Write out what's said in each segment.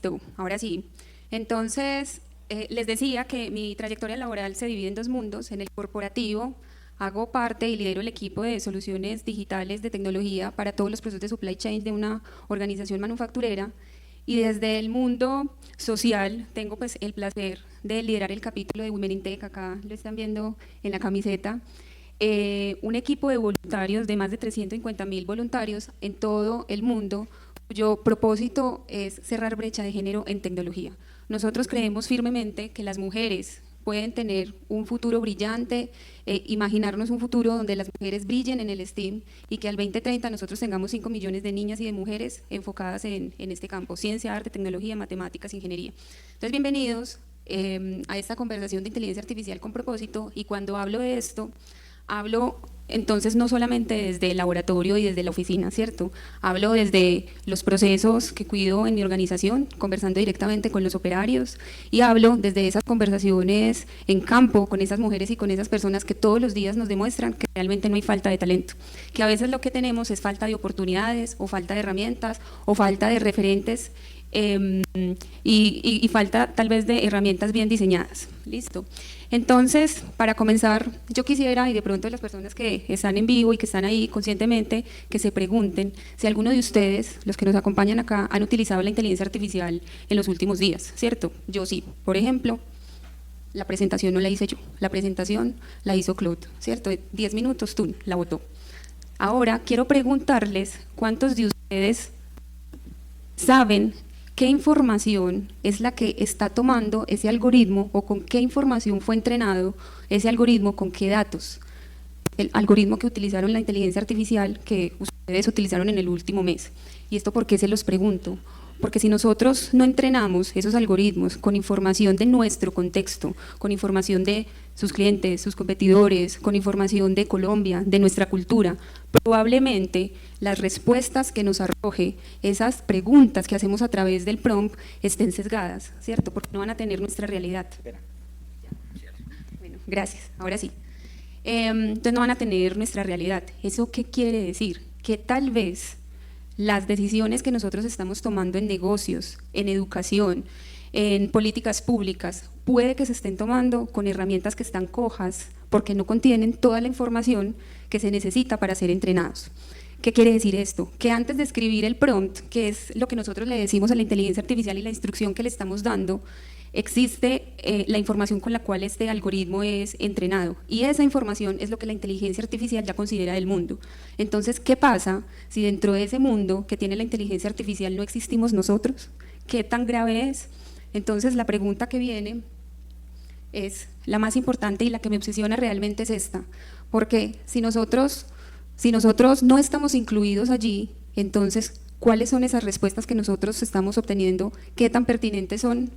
Listo, ahora sí. Entonces, les decía que mi trayectoria laboral se divide en dos mundos. En el corporativo hago parte y lidero el equipo de soluciones digitales de tecnología para todos los procesos de supply chain de una organización manufacturera. Y desde el mundo social tengo pues el placer de liderar el capítulo de Women in Tech, acá lo están viendo en la camiseta, un equipo de voluntarios de más de 350.000 voluntarios en todo el mundo, cuyo propósito es cerrar brecha de género en tecnología. Nosotros creemos firmemente que las mujeres pueden tener un futuro brillante, imaginarnos un futuro donde las mujeres brillen en el STEAM y que al 2030 nosotros tengamos 5 millones de niñas y de mujeres enfocadas en este campo, ciencia, arte, tecnología, matemáticas, ingeniería. Entonces, bienvenidos a esta conversación de inteligencia artificial con propósito, y cuando hablo de esto, hablo entonces no solamente desde el laboratorio y desde la oficina, ¿cierto? Hablo desde los procesos que cuido en mi organización, conversando directamente con los operarios, y hablo desde esas conversaciones en campo con esas mujeres y con esas personas que todos los días nos demuestran que realmente no hay falta de talento, que a veces lo que tenemos es falta de oportunidades o falta de herramientas o falta de referentes y falta tal vez de herramientas bien diseñadas. Listo. Entonces, para comenzar, yo quisiera, y de pronto las personas que están en vivo y que están ahí conscientemente, que se pregunten si alguno de ustedes, los que nos acompañan acá, han utilizado la inteligencia artificial en los últimos días, ¿cierto? Yo sí. Por ejemplo, la presentación no la hice yo, la presentación la hizo Claude, ¿cierto? 10 minutos, tú la votó. Ahora, quiero preguntarles cuántos de ustedes saben qué información es la que está tomando ese algoritmo, o con qué información fue entrenado ese algoritmo, con qué datos. El algoritmo que utilizaron la inteligencia artificial que ustedes utilizaron en el último mes. ¿Y esto por qué se los pregunto? Porque si nosotros no entrenamos esos algoritmos con información de nuestro contexto, con información de sus clientes, sus competidores, con información de Colombia, de nuestra cultura, probablemente las respuestas que nos arroje esas preguntas que hacemos a través del prompt estén sesgadas, ¿cierto? Porque no van a tener nuestra realidad. Bueno, gracias, ahora sí. Entonces no van a tener nuestra realidad. ¿Eso qué quiere decir? Que tal vez las decisiones que nosotros estamos tomando en negocios, en educación, en políticas públicas, puede que se estén tomando con herramientas que están cojas porque no contienen toda la información que se necesita para ser entrenados. ¿Qué quiere decir esto? Que antes de escribir el prompt, que es lo que nosotros le decimos a la inteligencia artificial y la instrucción que le estamos dando, existe la información con la cual este algoritmo es entrenado, y esa información es lo que la inteligencia artificial ya considera del mundo. Entonces, ¿qué pasa si dentro de ese mundo que tiene la inteligencia artificial no existimos nosotros? ¿Qué tan grave es? Entonces, la pregunta que viene es la más importante y la que me obsesiona realmente es esta, porque si nosotros no estamos incluidos allí, entonces, ¿cuáles son esas respuestas que nosotros estamos obteniendo? ¿Qué tan pertinentes son?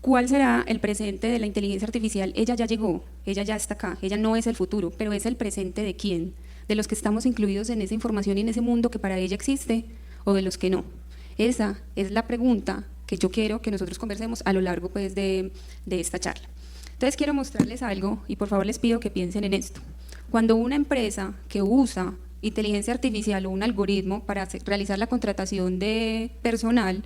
¿Cuál será el presente de la inteligencia artificial? Ella ya llegó, ella ya está acá, ella no es el futuro, pero es el presente ¿de quién? ¿De los que estamos incluidos en esa información y en ese mundo que para ella existe, o de los que no? Esa es la pregunta que yo quiero que nosotros conversemos a lo largo pues, de esta charla. Entonces quiero mostrarles algo y por favor les pido que piensen en esto. Cuando una empresa que usa inteligencia artificial o un algoritmo para realizar la contratación de personal,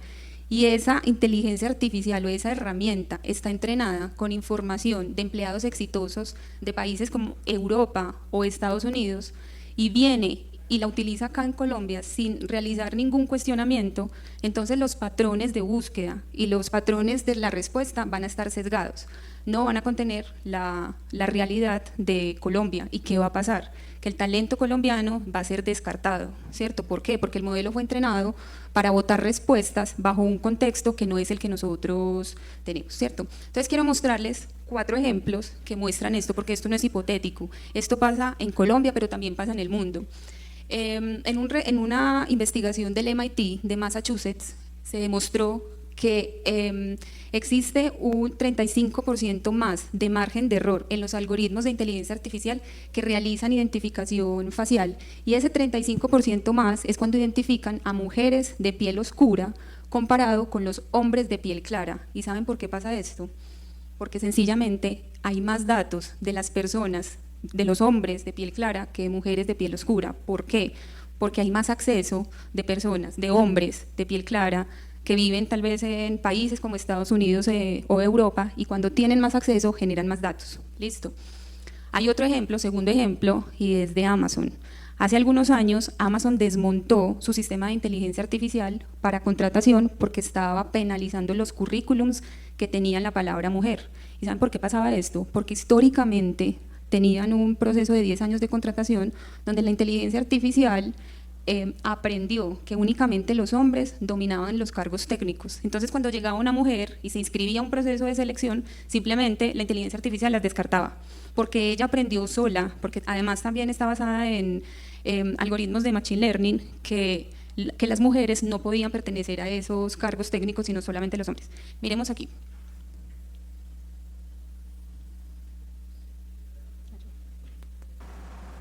y esa inteligencia artificial o esa herramienta está entrenada con información de empleados exitosos de países como Europa o Estados Unidos, y viene y la utiliza acá en Colombia sin realizar ningún cuestionamiento, entonces los patrones de búsqueda y los patrones de la respuesta van a estar sesgados, no van a contener la realidad de Colombia. ¿Y qué va a pasar? Que el talento colombiano va a ser descartado, ¿cierto? ¿Por qué? Porque el modelo fue entrenado para botar respuestas bajo un contexto que no es el que nosotros tenemos, ¿cierto? Entonces quiero mostrarles 4 ejemplos que muestran esto, porque esto no es hipotético, esto pasa en Colombia, pero también pasa en el mundo. En una investigación del MIT de Massachusetts se demostró que existe un 35% más de margen de error en los algoritmos de inteligencia artificial que realizan identificación facial, y ese 35% más es cuando identifican a mujeres de piel oscura comparado con los hombres de piel clara. ¿Y saben por qué pasa esto? Porque sencillamente hay más datos de las personas, de los hombres de piel clara que de mujeres de piel oscura. ¿Por qué? Porque hay más acceso de personas, de hombres de piel clara, que viven tal vez en países como Estados Unidos o Europa, y cuando tienen más acceso generan más datos. Listo. Hay otro ejemplo, segundo ejemplo, y es de Amazon. Hace algunos años, Amazon desmontó su sistema de inteligencia artificial para contratación porque estaba penalizando los currículums que tenían la palabra mujer. ¿Y saben por qué pasaba esto? Porque históricamente tenían un proceso de 10 años de contratación donde la inteligencia artificial aprendió que únicamente los hombres dominaban los cargos técnicos. Entonces, cuando llegaba una mujer y se inscribía a un proceso de selección, simplemente la inteligencia artificial las descartaba, porque ella aprendió sola, porque además también está basada en algoritmos de machine learning, que las mujeres no podían pertenecer a esos cargos técnicos, sino solamente los hombres. Miremos aquí.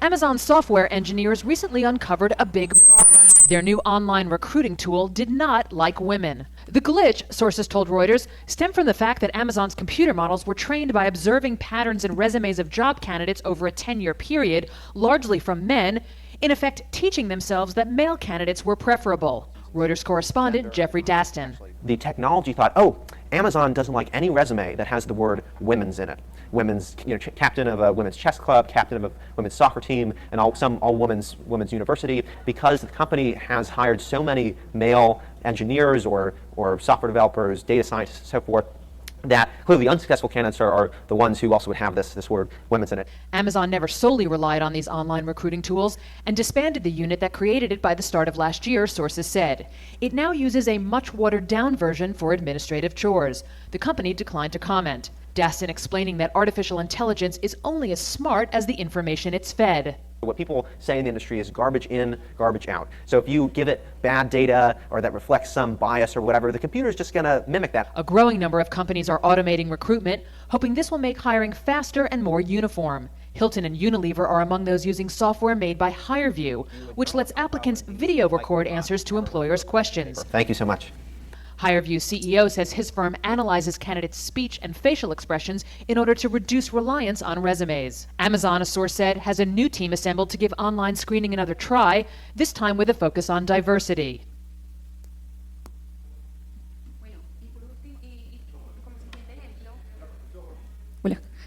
Amazon software engineers recently uncovered a big problem. Their new online recruiting tool did not like women. The glitch, sources told Reuters, stemmed from the fact that Amazon's computer models were trained by observing patterns in resumes of job candidates over a 10-year period, largely from men, in effect teaching themselves that male candidates were preferable. Reuters correspondent Jeffrey Daston. The technology thought, oh, Amazon doesn't like any resume that has the word women's in it. Women's, captain of a women's chess club, captain of a women's soccer team, and all women's university, because the company has hired so many male engineers or software developers, data scientists, and so forth, that clearly unsuccessful candidates are the ones who also would have this word women's in it. Amazon never solely relied on these online recruiting tools and disbanded the unit that created it by the start of last year, sources said. It now uses a much watered-down version for administrative chores. The company declined to comment. Daston explaining that artificial intelligence is only as smart as the information it's fed. What people say in the industry is garbage in, garbage out. So if you give it bad data or that reflects some bias or whatever, the computer is just going to mimic that. A growing number of companies are automating recruitment, hoping this will make hiring faster and more uniform. Hilton and Unilever are among those using software made by HireVue, which lets applicants video record answers to employers' questions. Thank you so much. HireVue CEO says his firm analyzes candidates' speech and facial expressions in order to reduce reliance on resumes. Amazon, a source said, has a new team assembled to give online screening another try, this time with a focus on diversity.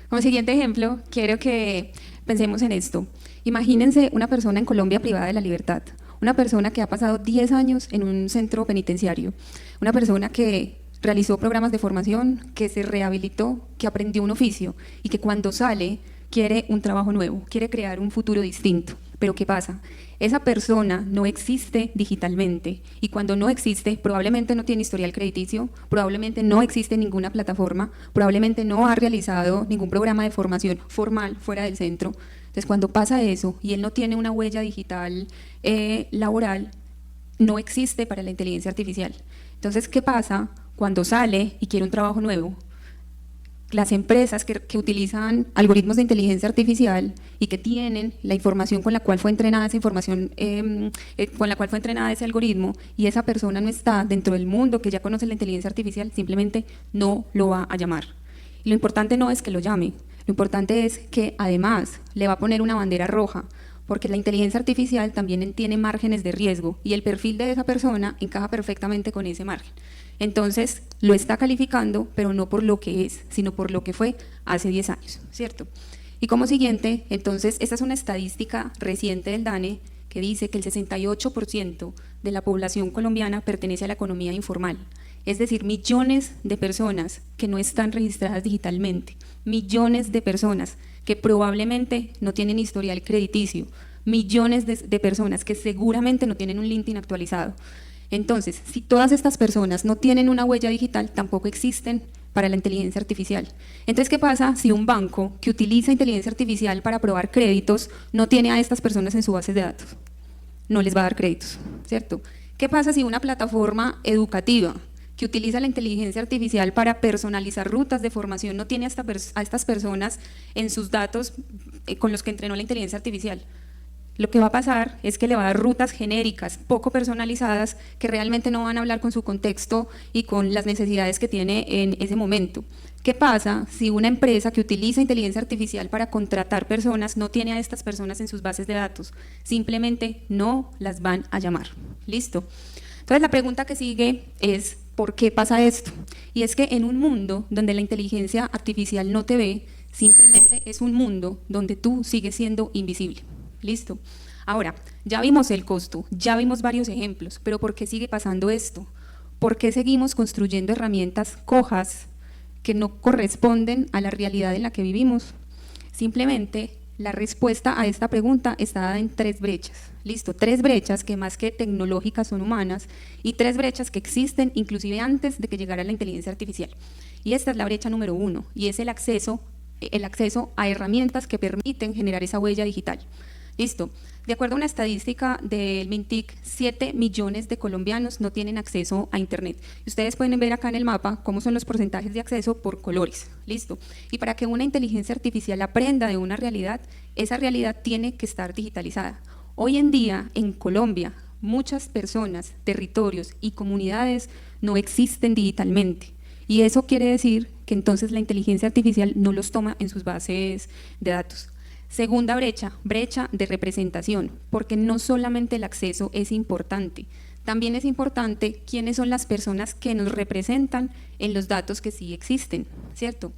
Como siguiente ejemplo, quiero que pensemos en esto. Imagínense una persona en Colombia privada de la libertad. Una persona que ha pasado 10 años en un centro penitenciario, una persona que realizó programas de formación, que se rehabilitó, que aprendió un oficio y que cuando sale quiere un trabajo nuevo, quiere crear un futuro distinto. Pero ¿qué pasa? Esa persona no existe digitalmente y cuando no existe probablemente no tiene historial crediticio, probablemente no existe ninguna plataforma, probablemente no ha realizado ningún programa de formación formal fuera del centro. Entonces, cuando pasa eso y él no tiene una huella digital laboral, no existe para la inteligencia artificial. Entonces, ¿qué pasa cuando sale y quiere un trabajo nuevo? Las empresas que utilizan algoritmos de inteligencia artificial y que tienen la información con la cual fue entrenada esa información, con la cual fue entrenada ese algoritmo, y esa persona no está dentro del mundo que ya conoce la inteligencia artificial, simplemente no lo va a llamar. Y lo importante no es que lo llame, lo importante es que además le va a poner una bandera roja, porque la inteligencia artificial también tiene márgenes de riesgo y el perfil de esa persona encaja perfectamente con ese margen. Entonces, lo está calificando, pero no por lo que es, sino por lo que fue hace 10 años, ¿cierto? Y como siguiente, entonces, esta es una estadística reciente del DANE que dice que el 68% de la población colombiana pertenece a la economía informal, es decir, millones de personas que no están registradas digitalmente, millones de personas que probablemente no tienen historial crediticio, millones de personas que seguramente no tienen un LinkedIn actualizado. Entonces, si todas estas personas no tienen una huella digital, tampoco existen para la inteligencia artificial. Entonces, ¿qué pasa si un banco que utiliza inteligencia artificial para aprobar créditos no tiene a estas personas en su base de datos? No les va a dar créditos, ¿cierto? ¿Qué pasa si una plataforma educativa que utiliza la inteligencia artificial para personalizar rutas de formación no tiene a estas personas en sus datos con los que entrenó la inteligencia artificial? Lo que va a pasar es que le va a dar rutas genéricas, poco personalizadas, que realmente no van a hablar con su contexto y con las necesidades que tiene en ese momento. ¿Qué pasa si una empresa que utiliza inteligencia artificial para contratar personas no tiene a estas personas en sus bases de datos? Simplemente no las van a llamar. ¿Listo? Entonces la pregunta que sigue es, ¿Por qué pasa esto? Y es que en un mundo donde la inteligencia artificial no te ve, simplemente es un mundo donde tú sigues siendo invisible. ¿Listo? Ahora, ya vimos el costo, ya vimos varios ejemplos, pero ¿por qué sigue pasando esto? ¿Por qué seguimos construyendo herramientas cojas que no corresponden a la realidad en la que vivimos? Simplemente la respuesta a esta pregunta está dada en 3 brechas. Listo, 3 brechas que más que tecnológicas son humanas y 3 brechas que existen inclusive antes de que llegara la inteligencia artificial. Y esta es la brecha número 1 y es el acceso a herramientas que permiten generar esa huella digital. Listo. De acuerdo a una estadística del MINTIC, 7 millones de colombianos no tienen acceso a Internet. Ustedes pueden ver acá en el mapa cómo son los porcentajes de acceso por colores. Listo. Y para que una inteligencia artificial aprenda de una realidad, esa realidad tiene que estar digitalizada. Hoy en día, en Colombia, muchas personas, territorios y comunidades no existen digitalmente. Y eso quiere decir que entonces la inteligencia artificial no los toma en sus bases de datos. Segunda brecha, brecha de representación, porque no solamente el acceso es importante, también es importante quiénes son las personas que nos representan en los datos que sí existen, ¿cierto?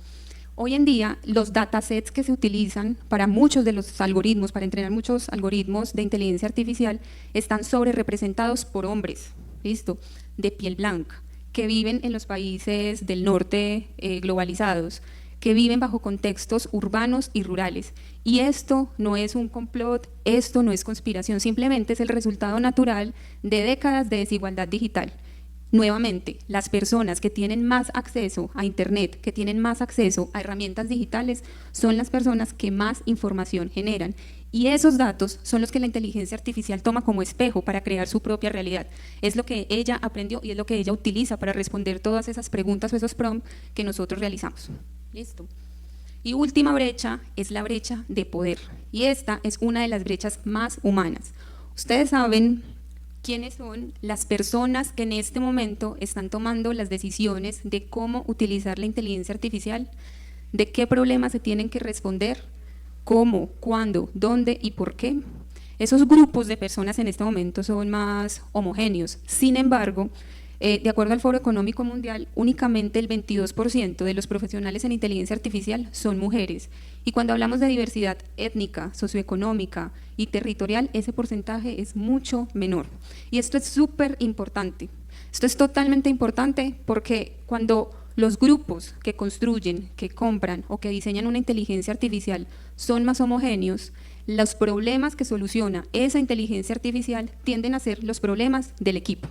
Hoy en día, los datasets que se utilizan para muchos de los algoritmos, para entrenar muchos algoritmos de inteligencia artificial, están sobre representados por hombres, ¿listo? De piel blanca, que viven en los países del norte globalizados, que viven bajo contextos urbanos y rurales. Y esto no es un complot, esto no es conspiración, simplemente es el resultado natural de décadas de desigualdad digital. Nuevamente, las personas que tienen más acceso a Internet, que tienen más acceso a herramientas digitales, son las personas que más información generan. Y esos datos son los que la inteligencia artificial toma como espejo para crear su propia realidad. Es lo que ella aprendió y es lo que ella utiliza para responder todas esas preguntas o esos prompts que nosotros realizamos. ¿Listo? Y última brecha es la brecha de poder. Y esta es una de las brechas más humanas. Ustedes saben quiénes son las personas que en este momento están tomando las decisiones de cómo utilizar la inteligencia artificial, de qué problemas se tienen que responder, cómo, cuándo, dónde y por qué. Esos grupos de personas en este momento son más homogéneos. Sin embargo, de acuerdo al Foro Económico Mundial, únicamente el 22% de los profesionales en inteligencia artificial son mujeres. Y cuando hablamos de diversidad étnica, socioeconómica y territorial, ese porcentaje es mucho menor. Y esto es súper importante. Esto es totalmente importante porque cuando los grupos que construyen, que compran o que diseñan una inteligencia artificial son más homogéneos, los problemas que soluciona esa inteligencia artificial tienden a ser los problemas del equipo.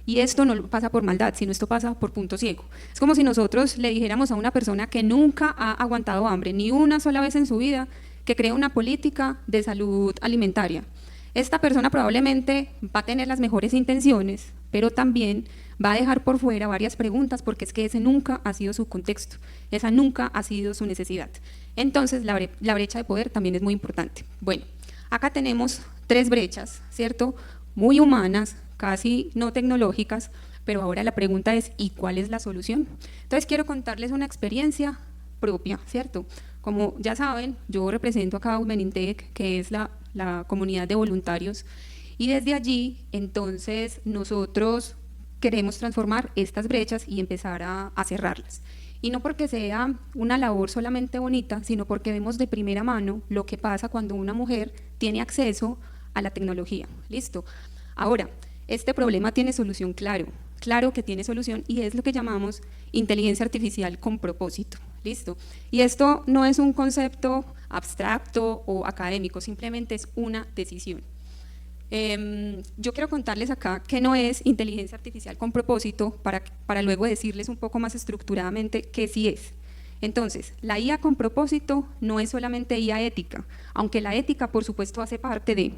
Y esto no pasa por maldad, sino esto pasa por punto ciego. Es como si nosotros le dijéramos a una persona que nunca ha aguantado hambre, ni una sola vez en su vida, que crea una política de salud alimentaria. Esta persona probablemente va a tener las mejores intenciones, pero también va a dejar por fuera varias preguntas porque es que ese nunca ha sido su contexto, esa nunca ha sido su necesidad. Entonces la brecha de poder también es muy importante. Bueno, acá tenemos 3 brechas, ¿cierto? Muy humanas, casi no tecnológicas, pero ahora la pregunta es ¿y cuál es la solución? Entonces quiero contarles una experiencia propia, ¿cierto? Como ya saben, yo represento acá a Women in Tech, que es la comunidad de voluntarios, y desde allí entonces nosotros queremos transformar estas brechas y empezar a cerrarlas. Y no porque sea una labor solamente bonita, sino porque vemos de primera mano lo que pasa cuando una mujer tiene acceso a la tecnología. ¿Listo? Ahora, este problema tiene solución, claro que tiene solución, y es lo que llamamos inteligencia artificial con propósito. ¿Listo? Y esto no es un concepto abstracto o académico, simplemente es una decisión. Yo quiero contarles acá qué no es inteligencia artificial con propósito para luego decirles un poco más estructuradamente qué sí es. Entonces, la IA con propósito no es solamente IA ética, aunque la ética por supuesto hace parte de.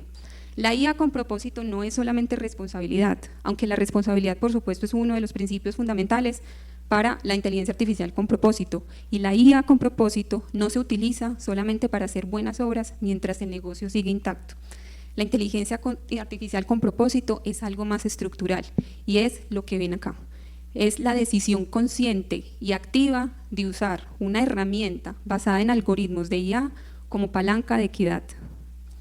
La IA con propósito no es solamente responsabilidad, aunque la responsabilidad por supuesto es uno de los principios fundamentales para la inteligencia artificial con propósito. Y la IA con propósito no se utiliza solamente para hacer buenas obras mientras el negocio sigue intacto. La inteligencia artificial con propósito es algo más estructural y es lo que ven acá. Es la decisión consciente y activa de usar una herramienta basada en algoritmos de IA como palanca de equidad.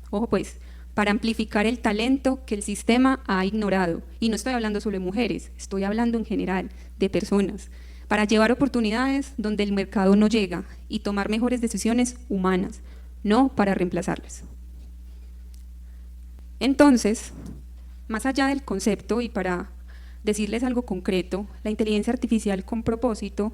Ojo pues, para amplificar el talento que el sistema ha ignorado. Y no estoy hablando solo de mujeres, estoy hablando en general de personas, para llevar oportunidades donde el mercado no llega y tomar mejores decisiones humanas, no para reemplazarlas. Entonces, más allá del concepto y para decirles algo concreto, la inteligencia artificial con propósito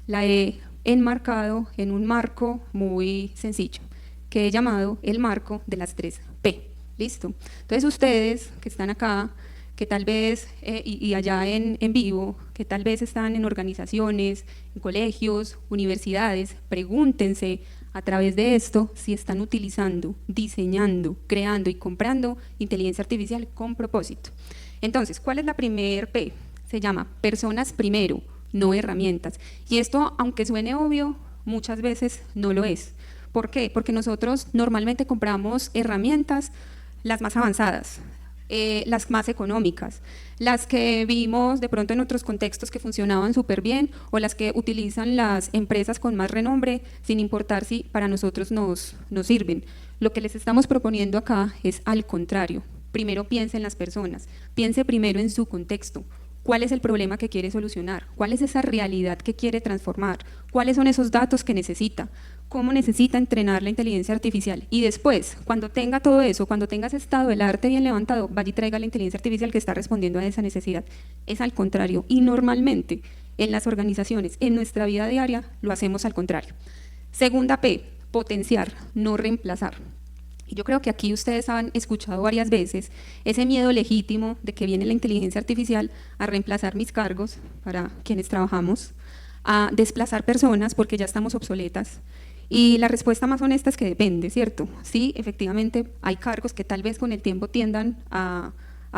la he enmarcado en un marco muy sencillo, que he llamado el marco de las 3 P. ¿Listo? Entonces ustedes que están acá, que tal vez, y allá en vivo, que tal vez están en organizaciones, en colegios, universidades, pregúntense a través de esto si están utilizando, diseñando, creando y comprando inteligencia artificial con propósito. Entonces, ¿cuál es la primer P? Se llama personas primero, no herramientas. Y esto, aunque suene obvio, muchas veces no lo es. ¿Por qué? Porque nosotros normalmente compramos herramientas las más avanzadas, las más económicas, las que vimos de pronto en otros contextos que funcionaban súper bien o las que utilizan las empresas con más renombre, sin importar si para nosotros nos sirven. Lo que les estamos proponiendo acá es al contrario. Primero piense en las personas, piense primero en su contexto. ¿Cuál es el problema que quiere solucionar? ¿Cuál es esa realidad que quiere transformar? ¿Cuáles son esos datos que necesita? ¿Cómo necesita entrenar la inteligencia artificial? Y después, cuando tenga todo eso, cuando tenga ese estado del arte bien levantado, vaya y traiga la inteligencia artificial que está respondiendo a esa necesidad. Es al contrario. Y normalmente en las organizaciones, en nuestra vida diaria, lo hacemos al contrario. Segunda P, potenciar, no reemplazar. Y yo creo que aquí ustedes han escuchado varias veces ese miedo legítimo de que viene la inteligencia artificial a reemplazar mis cargos para quienes trabajamos, a desplazar personas porque ya estamos obsoletas. Y la respuesta más honesta es que depende, ¿cierto? Sí, efectivamente hay cargos que tal vez con el tiempo tiendan a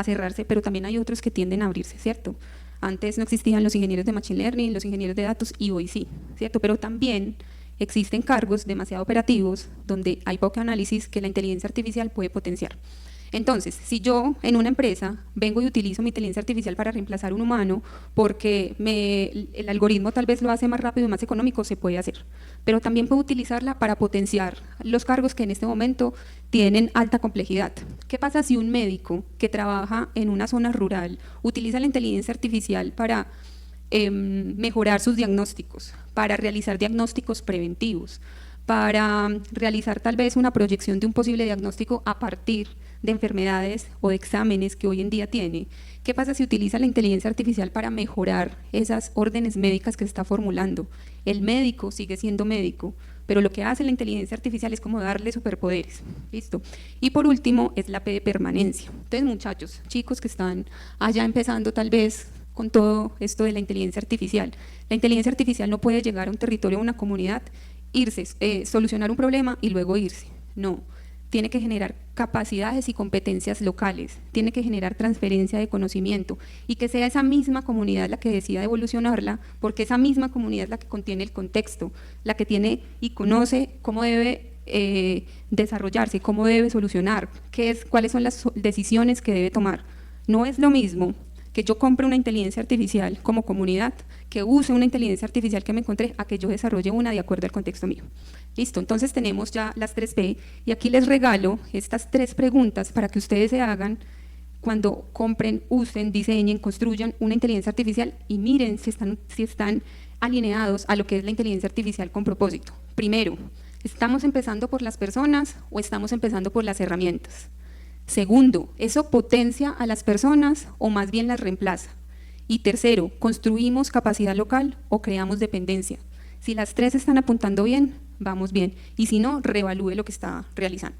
cerrarse, pero también hay otros que tienden a abrirse, ¿cierto? Antes no existían los ingenieros de Machine Learning, los ingenieros de datos y hoy sí, ¿cierto? Pero también existen cargos demasiado operativos donde hay poco análisis que la inteligencia artificial puede potenciar. Entonces, si yo en una empresa vengo y utilizo mi inteligencia artificial para reemplazar a un humano porque el algoritmo tal vez lo hace más rápido y más económico, se puede hacer. Pero también puedo utilizarla para potenciar los cargos que en este momento tienen alta complejidad. ¿Qué pasa si un médico que trabaja en una zona rural utiliza la inteligencia artificial para mejorar sus diagnósticos, para realizar diagnósticos preventivos, para realizar tal vez una proyección de un posible diagnóstico a partir de enfermedades o de exámenes que hoy en día tiene? ¿Qué pasa si utiliza la inteligencia artificial para mejorar esas órdenes médicas que se está formulando? El médico sigue siendo médico, pero lo que hace la inteligencia artificial es como darle superpoderes. ¿Listo? Y por último es la P de permanencia. Entonces, muchachos, chicos que están allá empezando tal vez con todo esto de la inteligencia artificial. La inteligencia artificial no puede llegar a un territorio o una comunidad, irse, solucionar un problema y luego irse. No, tiene que generar capacidades y competencias locales, tiene que generar transferencia de conocimiento y que sea esa misma comunidad la que decida evolucionarla, porque esa misma comunidad es la que contiene el contexto, la que tiene y conoce cómo debe desarrollarse, cómo debe solucionar, cuáles son las decisiones que debe tomar. No es lo mismo que yo compre una inteligencia artificial como comunidad, que use una inteligencia artificial que me encontré, a que yo desarrolle una de acuerdo al contexto mío. Listo, entonces tenemos ya las 3P y aquí les regalo estas 3 preguntas para que ustedes se hagan cuando compren, usen, diseñen, construyan una inteligencia artificial y miren si están alineados a lo que es la inteligencia artificial con propósito. Primero, ¿estamos empezando por las personas o estamos empezando por las herramientas? Segundo, ¿eso potencia a las personas o más bien las reemplaza? Y tercero, ¿construimos capacidad local o creamos dependencia? Si las 3 están apuntando bien, vamos bien. Y si no, reevalúe lo que está realizando.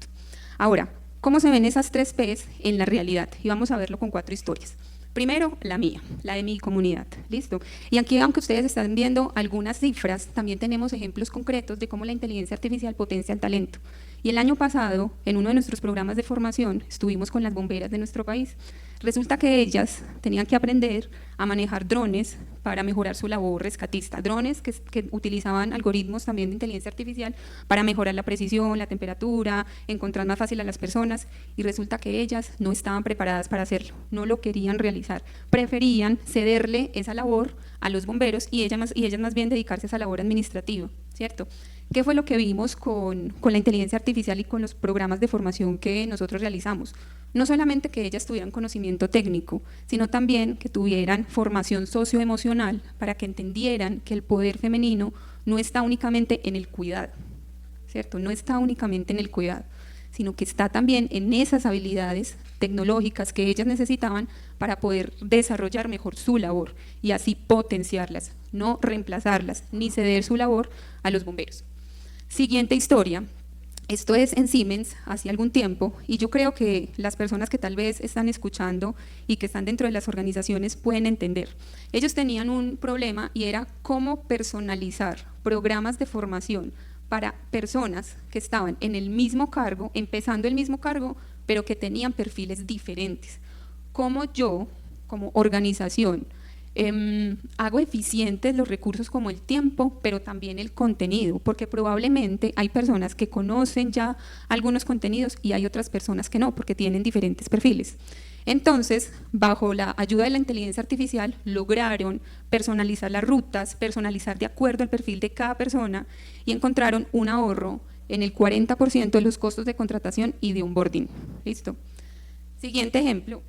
Ahora, ¿cómo se ven esas 3 P's en la realidad? Y vamos a verlo con 4 historias. Primero, la mía, la de mi comunidad. ¿Listo? Y aquí, aunque ustedes están viendo algunas cifras, también tenemos ejemplos concretos de cómo la inteligencia artificial potencia el talento. Y el año pasado, en uno de nuestros programas de formación, estuvimos con las bomberas de nuestro país Resulta que ellas tenían que aprender a manejar drones para mejorar su labor rescatista, drones que utilizaban algoritmos también de inteligencia artificial para mejorar la precisión, la temperatura, encontrar más fácil a las personas, y resulta que ellas no estaban preparadas para hacerlo, no lo querían realizar, preferían cederle esa labor a los bomberos y ellas más bien dedicarse a esa labor administrativa, ¿cierto? ¿Qué fue lo que vimos con la inteligencia artificial y con los programas de formación que nosotros realizamos? No solamente que ellas tuvieran conocimiento técnico, sino también que tuvieran formación socioemocional para que entendieran que el poder femenino no está únicamente en el cuidado, ¿cierto? No está únicamente en el cuidado, sino que está también en esas habilidades tecnológicas que ellas necesitaban para poder desarrollar mejor su labor y así potenciarlas, no reemplazarlas ni ceder su labor a los bomberos. Siguiente historia. Esto es en Siemens hace algún tiempo, y yo creo que las personas que tal vez están escuchando y que están dentro de las organizaciones pueden entender. Ellos tenían un problema y era cómo personalizar programas de formación para personas que estaban en el mismo cargo, empezando el mismo cargo, pero que tenían perfiles diferentes. Cómo yo, como organización, hago eficientes los recursos como el tiempo, pero también el contenido, porque probablemente hay personas que conocen ya algunos contenidos y hay otras personas que no, porque tienen diferentes perfiles. Entonces, bajo la ayuda de la inteligencia artificial, lograron personalizar las rutas, personalizar de acuerdo al perfil de cada persona y encontraron un ahorro en el 40% de los costos de contratación y de onboarding. ¿Listo? Siguiente ejemplo.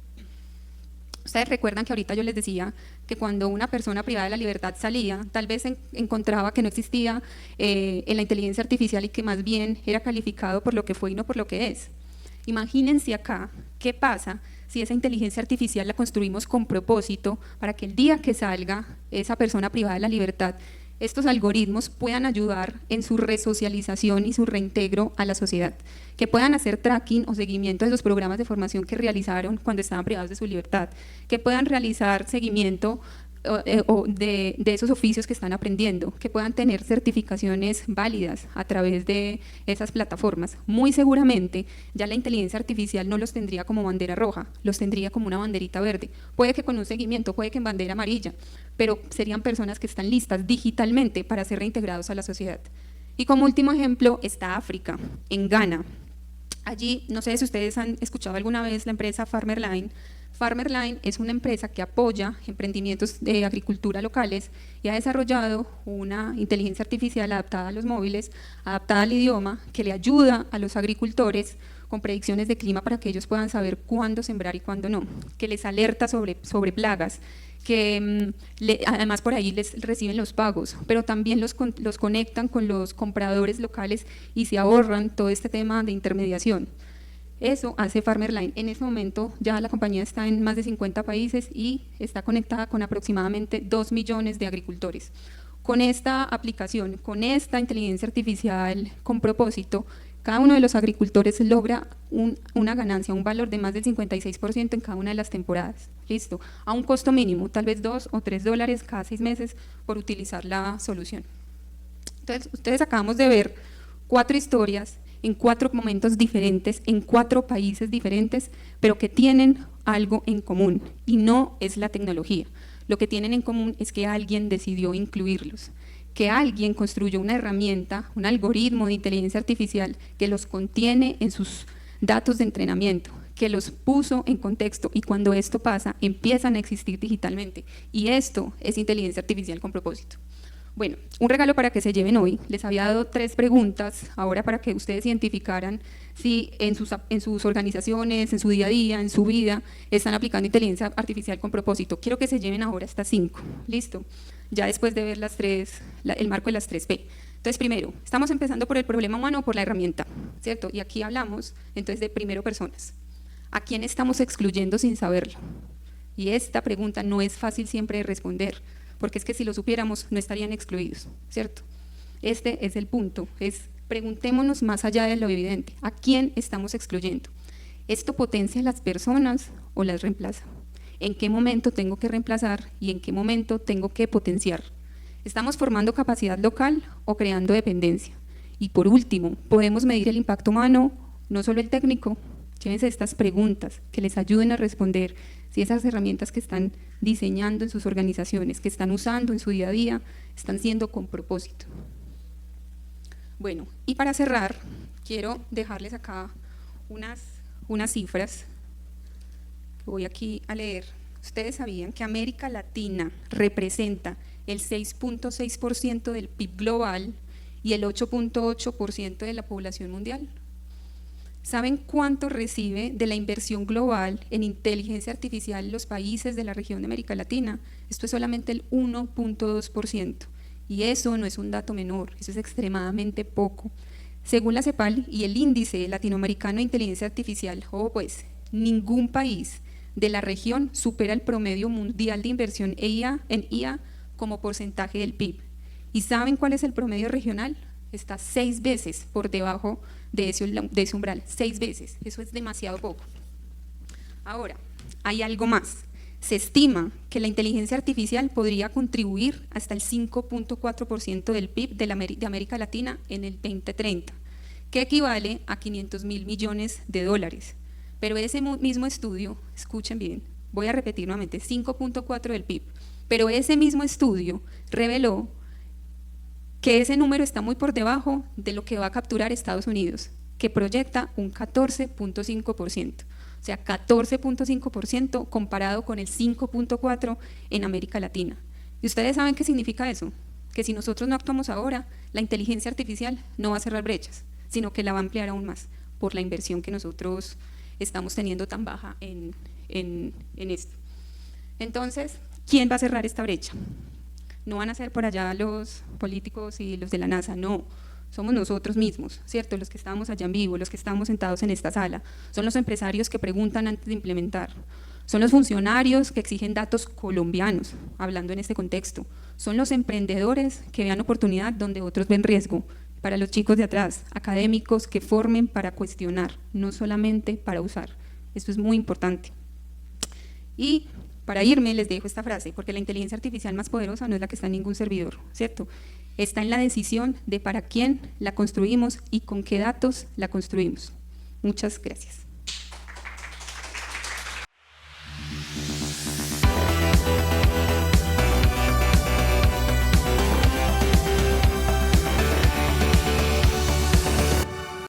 Ustedes recuerdan que ahorita yo les decía que cuando una persona privada de la libertad salía, tal vez encontraba que no existía en la inteligencia artificial y que más bien era calificado por lo que fue y no por lo que es. Imagínense acá, ¿qué pasa si esa inteligencia artificial la construimos con propósito para que el día que salga esa persona privada de la libertad, estos algoritmos puedan ayudar en su resocialización y su reintegro a la sociedad, que puedan hacer tracking o seguimiento de los programas de formación que realizaron cuando estaban privados de su libertad, que puedan realizar seguimiento de esos oficios que están aprendiendo, que puedan tener certificaciones válidas a través de esas plataformas. Muy seguramente ya la inteligencia artificial no los tendría como bandera roja, los tendría como una banderita verde, puede que con un seguimiento, puede que en bandera amarilla, pero serían personas que están listas digitalmente para ser reintegrados a la sociedad. Y como último ejemplo está África, en Ghana. Allí, no sé si ustedes han escuchado alguna vez la empresa Farmerline. Farmerline es una empresa que apoya emprendimientos de agricultura locales y ha desarrollado una inteligencia artificial adaptada a los móviles, adaptada al idioma, que le ayuda a los agricultores con predicciones de clima para que ellos puedan saber cuándo sembrar y cuándo no, que les alerta sobre plagas, que además por ahí les reciben los pagos, pero también los conectan con los compradores locales y se ahorran todo este tema de intermediación. Eso hace Farmerline. En ese momento ya la compañía está en más de 50 países y está conectada con aproximadamente 2 millones de agricultores. Con esta aplicación, con esta inteligencia artificial con propósito, cada uno de los agricultores logra una ganancia, un valor de más del 56% en cada una de las temporadas. Listo, a un costo mínimo, tal vez $2 o $3 cada 6 meses por utilizar la solución. Entonces, ustedes acabamos de ver 4 historias en 4 momentos diferentes, en 4 países diferentes, pero que tienen algo en común, y no es la tecnología. Lo que tienen en común es que alguien decidió incluirlos, que alguien construyó una herramienta, un algoritmo de inteligencia artificial que los contiene en sus datos de entrenamiento, que los puso en contexto, y cuando esto pasa, empiezan a existir digitalmente, y esto es inteligencia artificial con propósito. Bueno, un regalo para que se lleven hoy. Les había dado 3 preguntas ahora para que ustedes identificaran si en sus organizaciones, en su día a día, en su vida, están aplicando inteligencia artificial con propósito. Quiero que se lleven ahora estas 5. ¿Listo? Ya después de ver el marco de las 3P. Entonces, primero, estamos empezando por el problema humano o por la herramienta, ¿cierto? Y aquí hablamos entonces de primero personas. ¿A quién estamos excluyendo sin saberlo? Y esta pregunta no es fácil siempre de responder, porque es que si lo supiéramos no estarían excluidos, ¿cierto? Este es el punto, preguntémonos más allá de lo evidente, ¿a quién estamos excluyendo? ¿Esto potencia a las personas o las reemplaza? ¿En qué momento tengo que reemplazar y en qué momento tengo que potenciar? ¿Estamos formando capacidad local o creando dependencia? Y por último, ¿podemos medir el impacto humano, no solo el técnico? Llévense estas preguntas que les ayuden a responder si esas herramientas que están diseñando en sus organizaciones, que están usando en su día a día, están siendo con propósito. Bueno, y para cerrar, quiero dejarles acá unas cifras que voy aquí a leer. Ustedes sabían que América Latina representa el 6.6% del PIB global y el 8.8% de la población mundial. ¿Saben cuánto recibe de la inversión global en inteligencia artificial los países de la región de América Latina? Esto es solamente el 1.2%. Y eso no es un dato menor, eso es extremadamente poco. Según la CEPAL y el Índice Latinoamericano de Inteligencia Artificial, pues ningún país de la región supera el promedio mundial de inversión en IA como porcentaje del PIB. ¿Y saben cuál es el promedio regional? Está 6 veces por debajo de ese umbral, 6 veces, eso es demasiado poco. Ahora, hay algo más. Se estima que la inteligencia artificial podría contribuir hasta el 5.4% del PIB de América Latina en el 2030, que equivale a 500.000 millones de dólares. Pero ese mismo estudio, escuchen bien, voy a repetir nuevamente, 5.4% del PIB, pero ese mismo estudio reveló que ese número está muy por debajo de lo que va a capturar Estados Unidos, que proyecta un 14.5%. O sea, 14.5% comparado con el 5.4% en América Latina. ¿Y ustedes saben qué significa eso? Que si nosotros no actuamos ahora, la inteligencia artificial no va a cerrar brechas, sino que la va a ampliar aún más por la inversión que nosotros estamos teniendo tan baja en esto. Entonces, ¿quién va a cerrar esta brecha? No van a ser por allá los políticos y los de la NASA, no. Somos nosotros mismos, ¿cierto? Los que estamos allá en vivo, los que estamos sentados en esta sala. Son los empresarios que preguntan antes de implementar. Son los funcionarios que exigen datos colombianos, hablando en este contexto. Son los emprendedores que vean oportunidad donde otros ven riesgo. Para los chicos de atrás, académicos que formen para cuestionar, no solamente para usar. Esto es muy importante. Y para irme les dejo esta frase, porque la inteligencia artificial más poderosa no es la que está en ningún servidor, ¿cierto? Está en la decisión de para quién la construimos y con qué datos la construimos. Muchas gracias.